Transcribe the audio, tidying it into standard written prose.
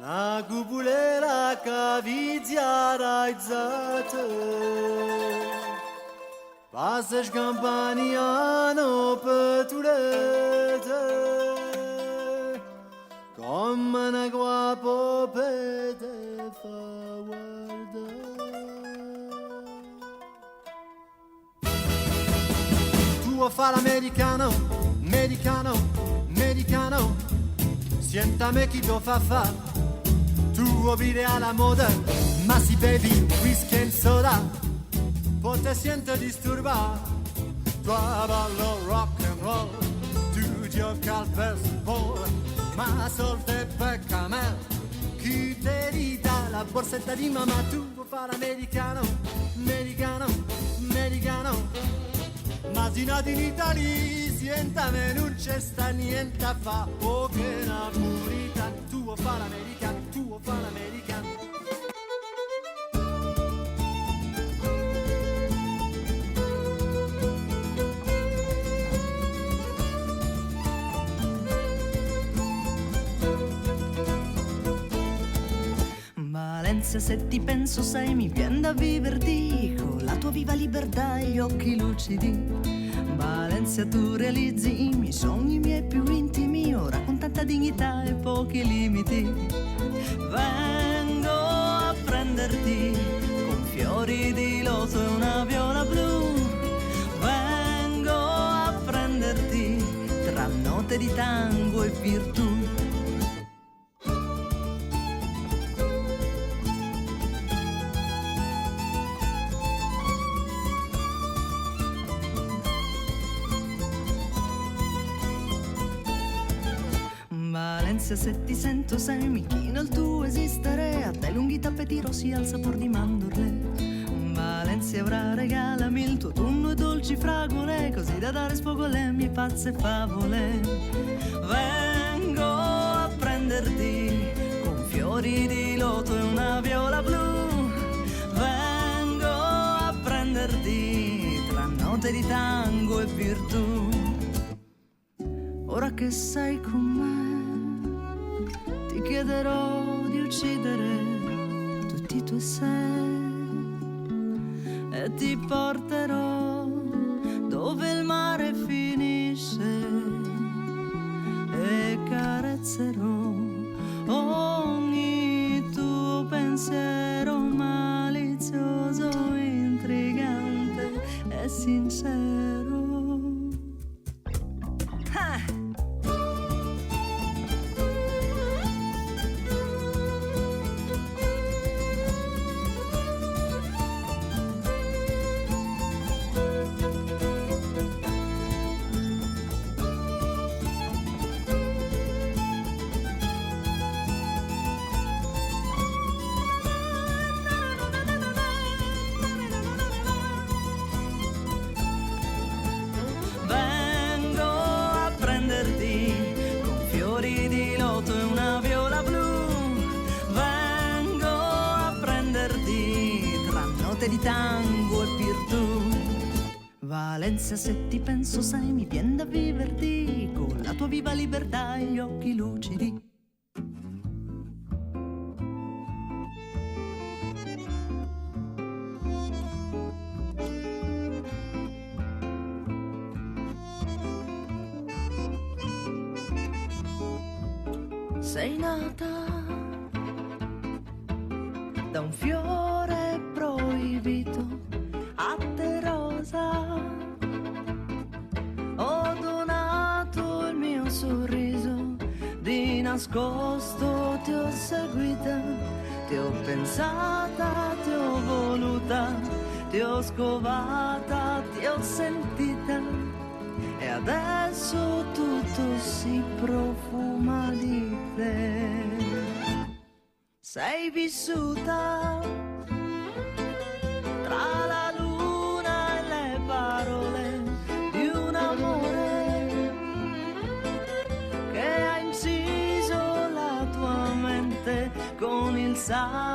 Una cupolera cavizia raizzata, passa scampaniano petulete, come una guapopete fa guardare. Tu vuoi fare americano, americano, americano, sientame chi lo fa fa. Tu vuoi vivere alla moda, ma si bevi whisky e soda, poi ti senti disturbato. Tu ballo rock and roll, tu giochi al baseball, ma soldi e pecca me. Chi te ridà la borsetta di mamma? Tu vuoi fare americano, americano, americano, ma si nati in Italia, sientame non c'è sta niente a fa. Oh che napolitano, tu vuoi fare americano, tu vuoi fare americano. Valencia, se ti penso sai mi viene da viverti con la tua viva libertà e gli occhi lucidi. Valencia, tu realizzi i miei sogni, i miei più intimi, ora con tanta dignità e pochi limiti. Vengo a prenderti con fiori di loto e una viola blu. Vengo a prenderti tra note di tango e virtù. Valencia, se ti sento sai mi chino il tuo esistere, a te lunghi tappeti rossi al sapor di mandorle. Valencia, ora regalami il tuo autunno e dolci fragole, così da dare sfogo alle mie pazze favole. Vengo a prenderti con fiori di loto e una viola blu. Vengo a prenderti tra note di tango e virtù. Ora che sei con me ti chiederò di uccidere tutti i tuoi sei e ti porterò dove il mare finisce e carezzerò ogni tuo pensiero malizioso, intrigante e sincero. Di tango e virtù. Valencia, se ti penso sai mi viene da viverti con la tua viva libertà e gli occhi lucidi. Sei nata da un fiore proibito a te rosa, ho donato il mio sorriso, di nascosto ti ho seguita, ti ho pensata, ti ho voluta, ti ho scovata, ti ho sentita e adesso tutto si profuma di te. Sei vissuta tra la luna e le parole di un amore che ha inciso la tua mente con il sangue